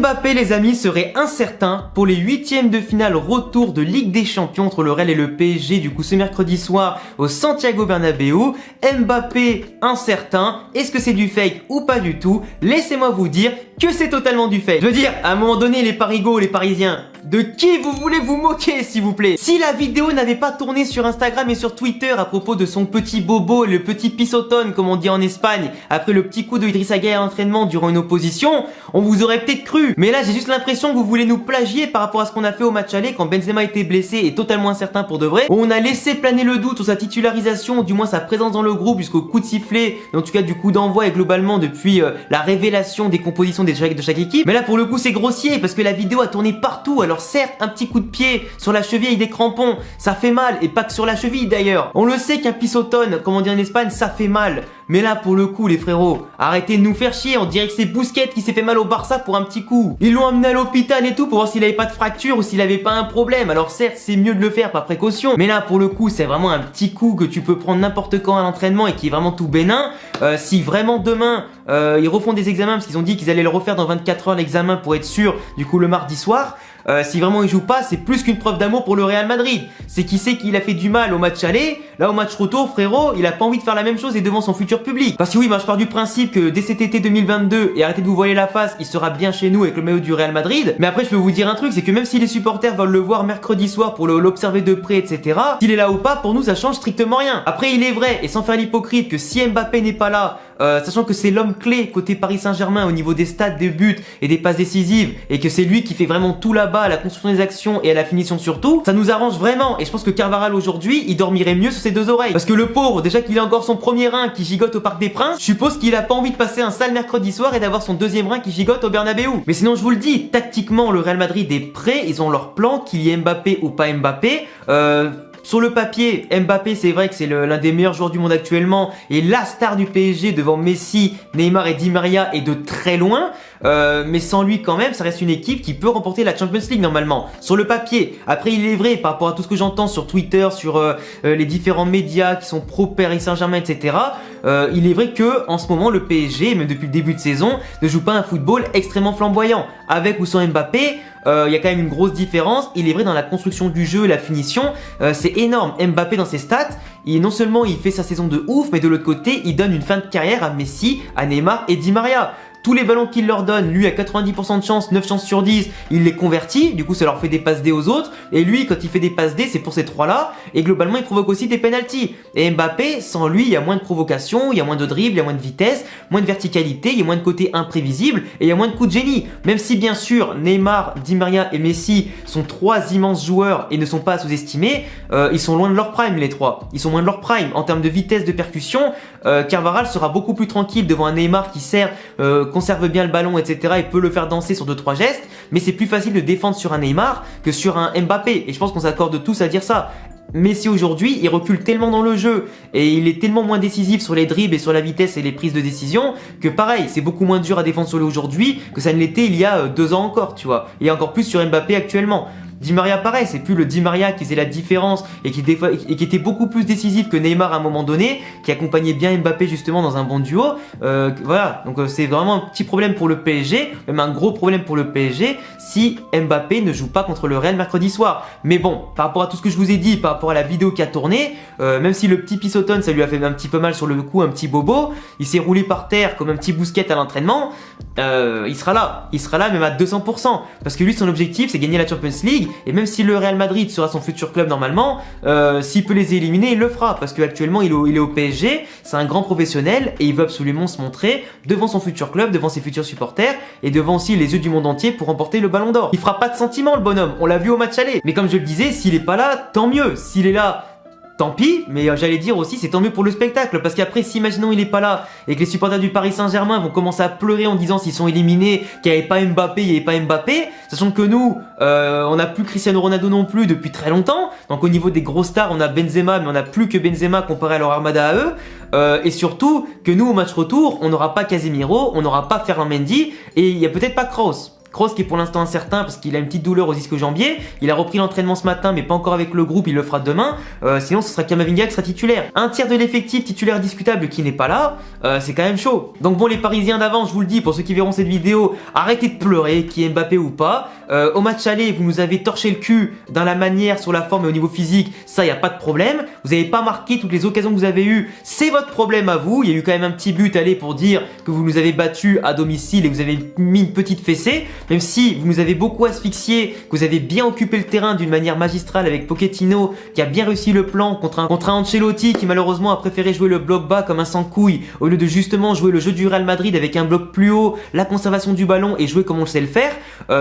Mbappé, les amis, serait incertain pour les huitièmes de finale retour de Ligue des Champions entre le Real et le PSG, du coup ce mercredi soir au Santiago Bernabéu. Mbappé incertain, est-ce que c'est du fake ou pas du tout? Laissez-moi vous dire que c'est totalement du fake. Je veux dire, à un moment donné, les parigots, les parisiens, de qui vous voulez vous moquer, s'il vous plaît? Si la vidéo n'avait pas tourné sur Instagram et sur Twitter à propos de son petit bobo, le petit pisotone, comme on dit en Espagne, après le petit coup de Idrissa Gueye à l'entraînement durant une opposition, on vous aurait peut-être cru. Mais là, j'ai juste l'impression que vous voulez nous plagier par rapport à ce qu'on a fait au match aller quand Benzema était blessé et totalement incertain pour de vrai. On a laissé planer le doute sur sa titularisation, du moins sa présence dans le groupe jusqu'au coup de sifflet, en tout cas du coup d'envoi et globalement depuis la révélation des compositions de chaque équipe. Mais là, pour le coup, c'est grossier parce que la vidéo a tourné partout. Alors certes, un petit coup de pied sur la cheville avec des crampons, ça fait mal, et pas que sur la cheville d'ailleurs. On le sait qu'un pisotone, comme on dit en Espagne, ça fait mal. Mais là, pour le coup, les frérots, arrêtez de nous faire chier. On dirait que c'est Busquets qui s'est fait mal au Barça pour un petit coup. Ils l'ont amené à l'hôpital et tout pour voir s'il avait pas de fracture ou s'il avait pas un problème. Alors certes, c'est mieux de le faire par précaution. Mais là, pour le coup, c'est vraiment un petit coup que tu peux prendre n'importe quand à l'entraînement et qui est vraiment tout bénin. Si vraiment demain, ils refont des examens, parce qu'ils ont dit qu'ils allaient le refaire dans 24 heures l'examen pour être sûr, du coup le mardi soir. Si vraiment il joue pas, c'est plus qu'une preuve d'amour pour le Real Madrid. C'est qu'il sait qu'il a fait du mal au match aller. Là, au match retour, frérot, il a pas envie de faire la même chose et devant son futur public. Parce que oui, moi je pars du principe que dès cet été 2022, et arrêtez de vous voiler la face, il sera bien chez nous avec le maillot du Real Madrid. Mais après, je peux vous dire un truc, c'est que même si les supporters veulent le voir mercredi soir pour l'observer de près, etc., s'il est là ou pas, pour nous, ça change strictement rien. Après, il est vrai, et sans faire l'hypocrite, que si Mbappé n'est pas là, sachant que c'est l'homme clé côté Paris Saint-Germain au niveau des stats, des buts et des passes décisives, et que c'est lui qui fait vraiment tout là-bas, à la construction des actions et à la finition surtout, ça nous arrange vraiment. Et je pense que Carvajal aujourd'hui, il dormirait mieux sur ses deux oreilles. Parce que le pauvre, déjà qu'il a encore son premier rein qui gigote au Parc des Princes, je suppose qu'il a pas envie de passer un sale mercredi soir et d'avoir son deuxième rein qui gigote au Bernabéu. Mais sinon, je vous le dis, tactiquement, le Real Madrid est prêt, ils ont leur plan, qu'il y ait Mbappé ou pas Mbappé. Sur le papier, Mbappé, c'est vrai que c'est l'un des meilleurs joueurs du monde actuellement et la star du PSG devant Messi, Neymar et Di Maria est de très loin. Mais sans lui quand même, ça reste une équipe qui peut remporter la Champions League normalement. Sur le papier, après il est vrai par rapport à tout ce que j'entends sur Twitter, sur les différents médias qui sont pro Paris Saint-Germain, etc. Il est vrai que en ce moment le PSG, même depuis le début de saison, ne joue pas un football extrêmement flamboyant. Avec ou sans Mbappé, il y a quand même une grosse différence. Il est vrai dans la construction du jeu, la finition, c'est énorme. Mbappé dans ses stats, non seulement il fait sa saison de ouf, mais de l'autre côté, il donne une fin de carrière à Messi, à Neymar et Di Maria. Tous les ballons qu'il leur donne, lui à 90% de chance, 9 chances sur 10, il les convertit, du coup ça leur fait des passes D aux autres, et lui quand il fait des passes D c'est pour ces trois-là, et globalement il provoque aussi des penalties. Et Mbappé, sans lui il y a moins de provocation, il y a moins de dribble, il y a moins de vitesse, moins de verticalité, il y a moins de côté imprévisible, et il y a moins de coups de génie. Même si bien sûr Neymar, Di Maria et Messi sont trois immenses joueurs et ne sont pas sous-estimés, ils sont loin de leur prime les trois. Ils sont loin de leur prime. En termes de vitesse de percussion, Carvajal sera beaucoup plus tranquille devant un Neymar qui sert conserve bien le ballon, etc. et peut le faire danser sur 2-3 gestes, mais c'est plus facile de défendre sur un Neymar que sur un Mbappé, et je pense qu'on s'accorde tous à dire ça. Messi aujourd'hui, il recule tellement dans le jeu et il est tellement moins décisif sur les dribbles et sur la vitesse et les prises de décision que pareil, c'est beaucoup moins dur à défendre sur lui aujourd'hui que ça ne l'était il y a 2 ans encore, tu vois. Et encore plus sur Mbappé actuellement. Di Maria pareil, c'est plus le Di Maria qui faisait la différence et qui était beaucoup plus décisif que Neymar à un moment donné, qui accompagnait bien Mbappé justement dans un bon duo. Voilà, donc c'est vraiment un petit problème pour le PSG, même un gros problème pour le PSG si Mbappé ne joue pas contre le Real mercredi soir. Mais bon, par rapport à tout ce que je vous ai dit, par rapport à la vidéo qui a tourné, même si le petit pisotone ça lui a fait un petit peu mal sur le coup, un petit bobo, il s'est roulé par terre comme un petit Busquets à l'entraînement, il sera là même à 200%, parce que lui son objectif c'est gagner la Champions League. Et même si le Real Madrid sera son futur club normalement, s'il peut les éliminer, il le fera. Parce qu'actuellement, il est au PSG, c'est un grand professionnel et il veut absolument se montrer devant son futur club, devant ses futurs supporters et devant aussi les yeux du monde entier pour remporter le ballon d'or. Il fera pas de sentiment le bonhomme, on l'a vu au match aller. Mais comme je le disais, s'il est pas là, tant mieux. S'il est là, tant pis, mais j'allais dire aussi c'est tant mieux pour le spectacle, parce qu'après si imaginons il est pas là et que les supporters du Paris Saint-Germain vont commencer à pleurer en disant s'ils sont éliminés qu'il n'y avait pas Mbappé, il n'y avait pas Mbappé, sachant que nous on n'a plus Cristiano Ronaldo non plus depuis très longtemps, donc au niveau des gros stars on a Benzema mais on n'a plus que Benzema comparé à leur armada à eux, et surtout que nous au match retour on n'aura pas Casemiro, on n'aura pas Ferland Mendy et il n'y a peut-être pas Kroos. Kroos qui est pour l'instant incertain parce qu'il a une petite douleur aux ischio-jambiers. Il a repris l'entraînement ce matin mais pas encore avec le groupe, il le fera demain. Sinon ce sera Camavinga qui sera titulaire. Un tiers de l'effectif titulaire discutable qui n'est pas là, c'est quand même chaud. Donc bon, les Parisiens d'avant, je vous le dis, pour ceux qui verront cette vidéo, arrêtez de pleurer, qui est Mbappé ou pas. Au match aller, vous nous avez torché le cul dans la manière, sur la forme et au niveau physique, ça y a pas de problème. Vous n'avez pas marqué toutes les occasions que vous avez eues, c'est votre problème à vous. Il y a eu quand même un petit but aller pour dire que vous nous avez battus à domicile et que vous avez mis une petite fessée, même si vous nous avez beaucoup asphyxié, que vous avez bien occupé le terrain d'une manière magistrale avec Pochettino qui a bien réussi le plan contre un Ancelotti qui malheureusement a préféré jouer le bloc bas comme un sans-couille au lieu de justement jouer le jeu du Real Madrid avec un bloc plus haut, la conservation du ballon et jouer comme on le sait le faire.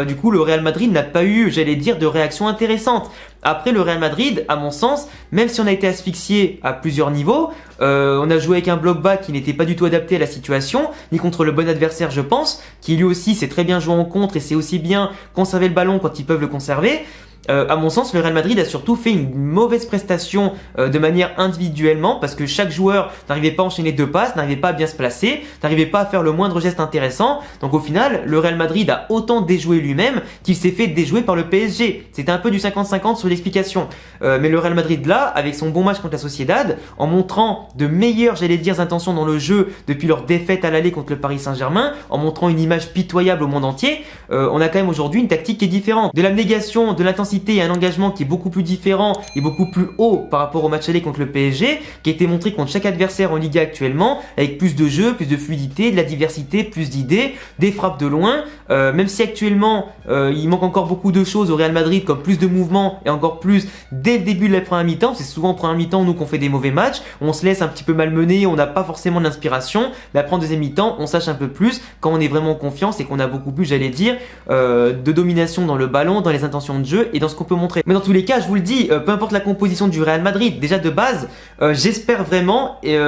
Du coup, le Real Madrid n'a pas eu, j'allais dire, de réaction intéressante. Après, le Real Madrid, à mon sens, même si on a été asphyxié à plusieurs niveaux, on a joué avec un bloc bas qui n'était pas du tout adapté à la situation, ni contre le bon adversaire, je pense, qui lui aussi sait très bien jouer en contre et sait aussi bien conserver le ballon quand ils peuvent le conserver. À mon sens, le Real Madrid a surtout fait une mauvaise prestation de manière individuellement parce que chaque joueur n'arrivait pas à enchaîner deux passes, n'arrivait pas à bien se placer, n'arrivait pas à faire le moindre geste intéressant. Donc au final, le Real Madrid a autant déjoué lui-même qu'il s'est fait déjouer par le PSG. C'était un peu du 50-50 sur l'explication. Mais le Real Madrid là, avec son bon match contre la Sociedad, en montrant de meilleures, j'allais dire, intentions dans le jeu depuis leur défaite à l'aller contre le Paris Saint-Germain, en montrant une image pitoyable au monde entier, on a quand même aujourd'hui une tactique qui est différente. De l'abnégation, de l'intensité et un engagement qui est beaucoup plus différent et beaucoup plus haut par rapport au match aller contre le PSG, qui a été montré contre chaque adversaire en Liga actuellement, avec plus de jeu, plus de fluidité, de la diversité, plus d'idées, des frappes de loin, même si actuellement il manque encore beaucoup de choses au Real Madrid, comme plus de mouvements et encore plus dès le début de la première mi-temps. C'est souvent en première mi-temps nous qu'on fait des mauvais matchs, on se laisse un petit peu malmener, on n'a pas forcément d'inspiration, mais après en deuxième mi-temps on sache un peu plus quand on est vraiment en confiance et qu'on a beaucoup plus, j'allais dire, de domination dans le ballon, dans les intentions de jeu et dans ce qu'on peut montrer. Mais dans tous les cas, je vous le dis, peu importe la composition du Real Madrid, déjà de base, j'espère vraiment, et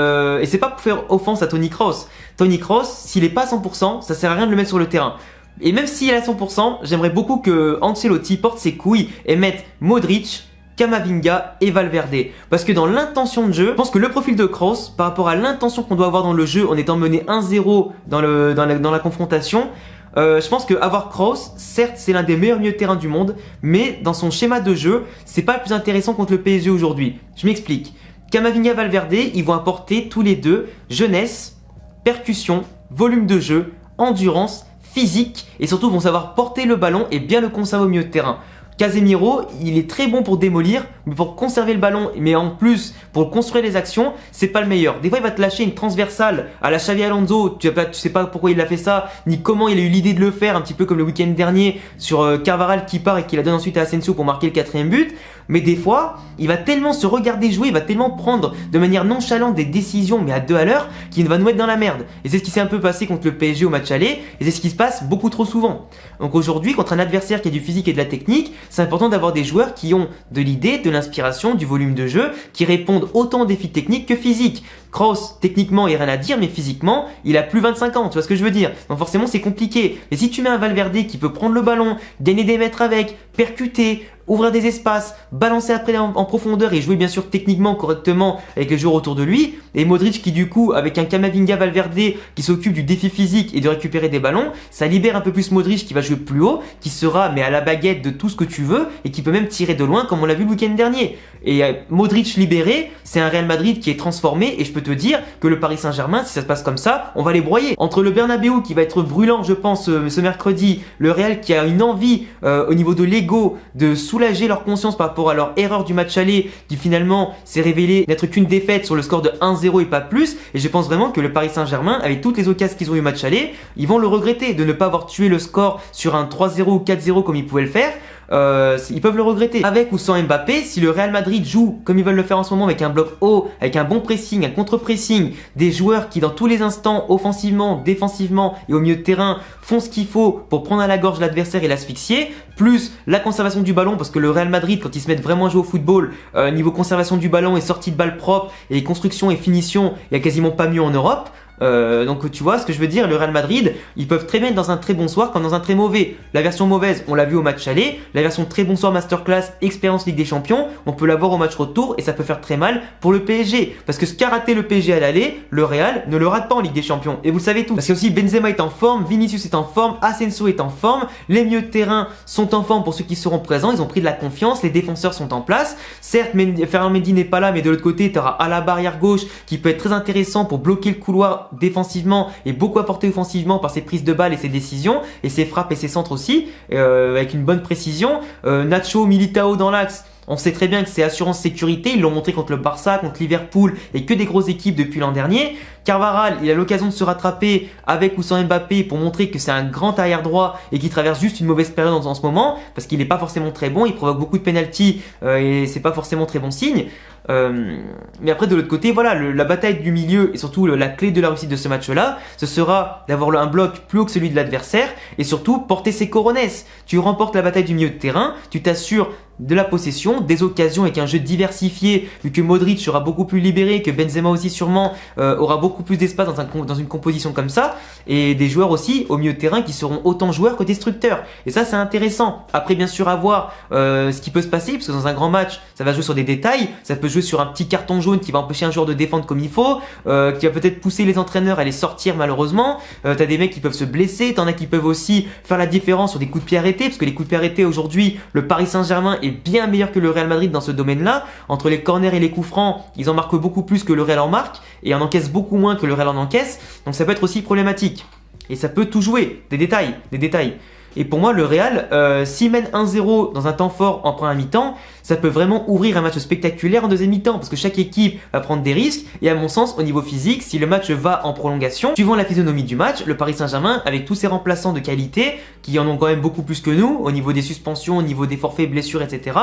c'est pas pour faire offense à Toni Kroos. Toni Kroos, s'il est pas à 100%, ça sert à rien de le mettre sur le terrain. Et même s'il est à 100%, j'aimerais beaucoup que Ancelotti porte ses couilles et mette Modric, Camavinga et Valverde. Parce que dans l'intention de jeu, je pense que le profil de Kroos, par rapport à l'intention qu'on doit avoir dans le jeu en étant mené 1-0 dans la confrontation, je pense qu'avoir Kroos, certes c'est l'un des meilleurs milieux de terrain du monde, mais dans son schéma de jeu, c'est pas le plus intéressant contre le PSG aujourd'hui. Je m'explique. Camavinga, Valverde, ils vont apporter tous les deux jeunesse, percussion, volume de jeu, endurance, physique et surtout vont savoir porter le ballon et bien le conserver au milieu de terrain. Casemiro, il est très bon pour démolir, mais pour conserver le ballon, mais en plus pour construire les actions, c'est pas le meilleur. Des fois, il va te lâcher une transversale à la Xavi Alonso, tu sais pas pourquoi il a fait ça, ni comment il a eu l'idée de le faire, un petit peu comme le week-end dernier sur Carvajal qui part et qui la donne ensuite à Asensio pour marquer le 4e but. Mais des fois, il va tellement se regarder jouer, il va tellement prendre de manière nonchalante des décisions, mais à 2 à l'heure, qu'il va nous mettre dans la merde. Et c'est ce qui s'est un peu passé contre le PSG au match aller, et c'est ce qui se passe beaucoup trop souvent. Donc aujourd'hui, contre un adversaire qui a du physique et de la technique, c'est important d'avoir des joueurs qui ont de l'idée, de l'inspiration, du volume de jeu, qui répondent autant aux défis techniques que physiques. Kroos, techniquement, il n'y a rien à dire, mais physiquement, il a plus 25 ans, tu vois ce que je veux dire. Donc forcément, c'est compliqué. Mais si tu mets un Valverde qui peut prendre le ballon, gagner des mètres avec, percuter, ouvrir des espaces, balancer après en profondeur et jouer bien sûr techniquement correctement avec les joueurs autour de lui, et Modric qui du coup avec un Camavinga Valverde qui s'occupe du défi physique et de récupérer des ballons, ça libère un peu plus Modric qui va jouer plus haut, qui sera mais à la baguette de tout ce que tu veux et qui peut même tirer de loin comme on l'a vu le week-end dernier. Et Modric libéré, c'est un Real Madrid qui est transformé et je peux te dire que le Paris Saint-Germain, si ça se passe comme ça, on va les broyer. Entre le Bernabéu qui va être brûlant je pense ce mercredi, le Real qui a une envie au niveau de l'ego de soulager leur conscience par rapport à leur erreur du match aller qui finalement s'est révélé n'être qu'une défaite sur le score de 1-0 et pas plus, et je pense vraiment que le Paris Saint-Germain avec toutes les occasions qu'ils ont eu au match aller, ils vont le regretter de ne pas avoir tué le score sur un 3-0 ou 4-0 comme ils pouvaient le faire. Ils peuvent le regretter. Avec ou sans Mbappé, si le Real Madrid joue comme ils veulent le faire en ce moment avec un bloc haut, avec un bon pressing, un contre-pressing, des joueurs qui dans tous les instants, offensivement, défensivement et au milieu de terrain font ce qu'il faut pour prendre à la gorge l'adversaire et l'asphyxier, plus la conservation du ballon parce que le Real Madrid quand ils se mettent vraiment à jouer au football, niveau conservation du ballon et sortie de balle propre et construction et finition, il n'y a quasiment pas mieux en Europe. Donc tu vois ce que je veux dire, le Real Madrid, ils peuvent très bien être dans un très bon soir comme dans un très mauvais. La version mauvaise, on l'a vu au match aller. La version très bon soir masterclass, expérience Ligue des Champions, on peut l'avoir au match retour et ça peut faire très mal pour le PSG. Parce que ce qu'a raté le PSG à l'aller, le Real ne le rate pas en Ligue des Champions. Et vous le savez tous. Parce que aussi Benzema est en forme, Vinicius est en forme, Asensio est en forme, les milieux de terrain sont en forme pour ceux qui seront présents, ils ont pris de la confiance, les défenseurs sont en place. Certes, Ferland Mendy n'est pas là, mais de l'autre côté, tu auras Alaba arrière gauche qui peut être très intéressant pour bloquer le couloir défensivement et beaucoup apporter offensivement par ses prises de balles et ses décisions et ses frappes et ses centres aussi, avec une bonne précision. Nacho, Militao dans l'axe. On sait très bien que c'est assurance sécurité, ils l'ont montré contre le Barça, contre Liverpool et que des grosses équipes depuis l'an dernier. Carvajal, il a l'occasion de se rattraper avec ou sans Mbappé pour montrer que c'est un grand arrière droit et qu'il traverse juste une mauvaise période en ce moment parce qu'il n'est pas forcément très bon, il provoque beaucoup de pénaltys et c'est pas forcément très bon signe. Mais après de l'autre côté, voilà, la bataille du milieu et surtout la clé de la réussite de ce match-là, ce sera d'avoir un bloc plus haut que celui de l'adversaire et surtout porter ses coronesses. Tu remportes la bataille du milieu de terrain, tu t'assures de la possession, des occasions avec un jeu diversifié, vu que Modric sera beaucoup plus libéré, que Benzema aussi sûrement aura beaucoup plus d'espace dans une composition comme ça, et des joueurs aussi au milieu de terrain qui seront autant joueurs que destructeurs. Et ça c'est intéressant. Après bien sûr à voir ce qui peut se passer, parce que dans un grand match, ça va jouer sur des détails, ça peut jouer sur un petit carton jaune qui va empêcher un joueur de défendre comme il faut, qui va peut-être pousser les entraîneurs à les sortir malheureusement. T'as des mecs qui peuvent se blesser, t'en as qui peuvent aussi faire la différence sur des coups de pied arrêtés, parce que les coups de pied arrêtés aujourd'hui, le Paris Saint-Germain est bien meilleur que le Real Madrid dans ce domaine-là. Entre les corners et les coups francs, ils en marquent beaucoup plus que le Real en marque et en encaissent beaucoup moins que le Real en encaisse. Donc ça peut être aussi problématique. Et ça peut tout jouer, des détails. Et pour moi, le Real, s'il mène 1-0 dans un temps fort en première mi-temps, ça peut vraiment ouvrir un match spectaculaire en deuxième mi-temps parce que chaque équipe va prendre des risques et à mon sens, au niveau physique, si le match va en prolongation, suivant la physionomie du match, le Paris Saint-Germain, avec tous ses remplaçants de qualité, qui en ont quand même beaucoup plus que nous, au niveau des suspensions, au niveau des forfaits, blessures, etc.,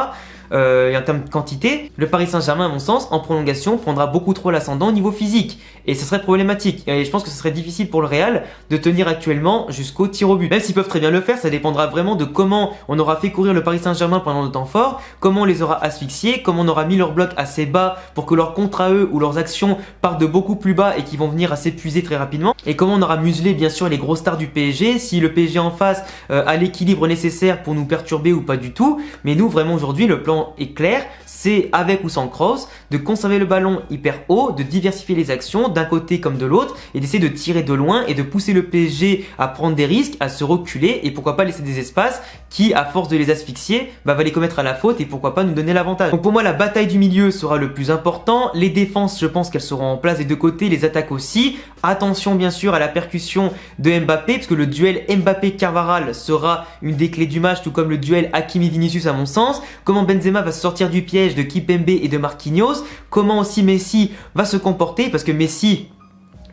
et en termes de quantité, le Paris Saint-Germain, à mon sens, en prolongation, prendra beaucoup trop l'ascendant au niveau physique. Et ce serait problématique. Et je pense que ce serait difficile pour le Real de tenir actuellement jusqu'au tir au but. Même s'ils peuvent très bien le faire, ça dépendra vraiment de comment on aura fait courir le Paris Saint-Germain pendant le temps fort, comment on les aura asphyxiés, comment on aura mis leur bloc assez bas pour que leurs contre à eux ou leurs actions partent de beaucoup plus bas et qui vont venir à s'épuiser très rapidement. Et comment on aura muselé bien sûr les grosses stars du PSG, si le PSG en face a l'équilibre nécessaire pour nous perturber ou pas du tout. Mais nous vraiment aujourd'hui le plan est clair, c'est avec ou sans Kroos, de conserver le ballon hyper haut, de diversifier les actions d'un côté comme de l'autre et d'essayer de tirer de loin et de pousser le PSG à prendre des risques, à se reculer et pourquoi pas laisser des espaces qui, à force de les asphyxier, va les commettre à la faute et pourquoi pas nous donner l'avantage. Donc pour moi, la bataille du milieu sera le plus important. Les défenses, je pense qu'elles seront en place des deux côtés, les attaques aussi. Attention bien sûr à la percussion de Mbappé, parce que le duel Mbappé-Carvajal sera une des clés du match, tout comme le duel Hakimi-Vinicius à mon sens. Comment Benzema va se sortir du piège de Kimpembe et de Marquinhos. Comment aussi Messi va se comporter, parce que Messi,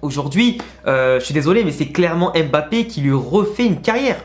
aujourd'hui, je suis désolé, mais c'est clairement Mbappé qui lui refait une carrière.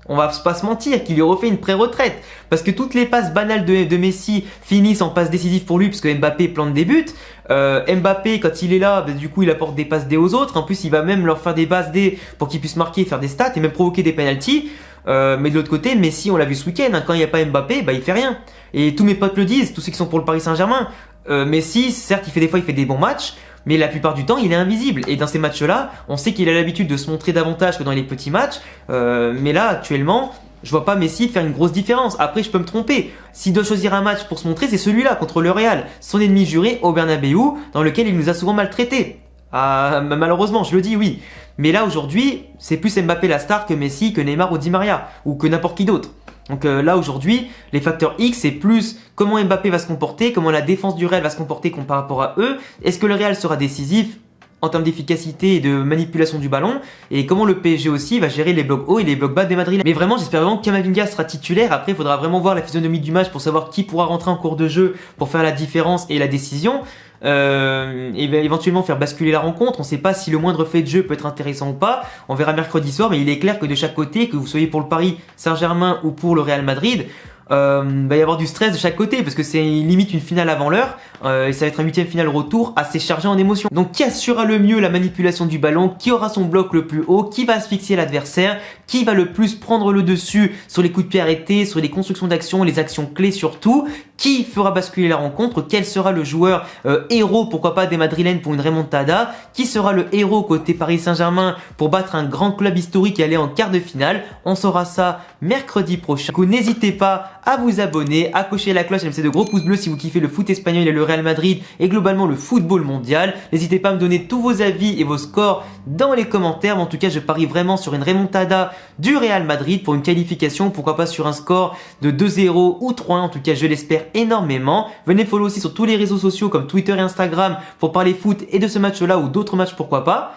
On va pas se mentir, qu'il lui refait une pré-retraite. Parce que toutes les passes banales de Messi finissent en passes décisives pour lui, parce que Mbappé plante des buts. Mbappé, quand il est là, du coup, il apporte des passes D aux autres. En plus, il va même leur faire des passes D pour qu'ils puissent marquer et faire des stats et même provoquer des penalties. Mais de l'autre côté, Messi, on l'a vu ce week-end, hein, quand il n'y a pas Mbappé, il fait rien. Et tous mes potes le disent, tous ceux qui sont pour le Paris Saint-Germain. Messi, certes, il fait des bons matchs, mais la plupart du temps, il est invisible. Et dans ces matchs-là, on sait qu'il a l'habitude de se montrer davantage que dans les petits matchs. Mais là, actuellement, je vois pas Messi faire une grosse différence. Après, je peux me tromper. S'il doit choisir un match pour se montrer, c'est celui-là, contre le Real. Son ennemi juré au Bernabeu, dans lequel il nous a souvent maltraités. Malheureusement, je le dis, oui. Mais là, aujourd'hui, c'est plus Mbappé la star que Messi, que Neymar ou Di Maria, ou que n'importe qui d'autre. Donc là, aujourd'hui, les facteurs X, c'est plus comment Mbappé va se comporter, comment la défense du Real va se comporter par rapport à eux. Est-ce que le Real sera décisif en termes d'efficacité et de manipulation du ballon, et comment le PSG aussi va gérer les blocs hauts et les blocs bas des Madrilènes. Mais vraiment, j'espère vraiment que Camavinga sera titulaire. Après, il faudra vraiment voir la physionomie du match pour savoir qui pourra rentrer en cours de jeu pour faire la différence et la décision. Et éventuellement faire basculer la rencontre. On ne sait pas si le moindre fait de jeu peut être intéressant ou pas. On verra mercredi soir, mais il est clair que de chaque côté, que vous soyez pour le Paris Saint-Germain ou pour le Real Madrid, va y avoir du stress de chaque côté parce que c'est limite une finale avant l'heure et ça va être un huitième finale retour assez chargé en émotions. Donc qui assurera le mieux la manipulation du ballon, qui aura son bloc le plus haut, qui va asphyxier l'adversaire, qui va le plus prendre le dessus sur les coups de pied arrêtés, sur les constructions d'actions, les actions clés surtout, Qui fera basculer la rencontre? Quel sera le joueur héros, pourquoi pas des Madrilènes pour une remontada? Qui sera le héros côté Paris Saint-Germain pour battre un grand club historique et aller en quart de finale? On saura ça mercredi prochain. Du coup, n'hésitez pas à vous abonner, à cocher la cloche et à mettre de gros pouces bleus si vous kiffez le foot espagnol et le Real Madrid et globalement le football mondial. N'hésitez pas à me donner tous vos avis et vos scores dans les commentaires. Mais en tout cas, je parie vraiment sur une remontada du Real Madrid pour une qualification, pourquoi pas sur un score de 2-0 ou 3-1. En tout cas, je l'espère énormément. Venez follow aussi sur tous les réseaux sociaux comme Twitter et Instagram pour parler foot et de ce match-là ou d'autres matchs, pourquoi pas.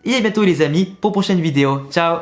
Et à bientôt les amis pour prochaine vidéo. Ciao!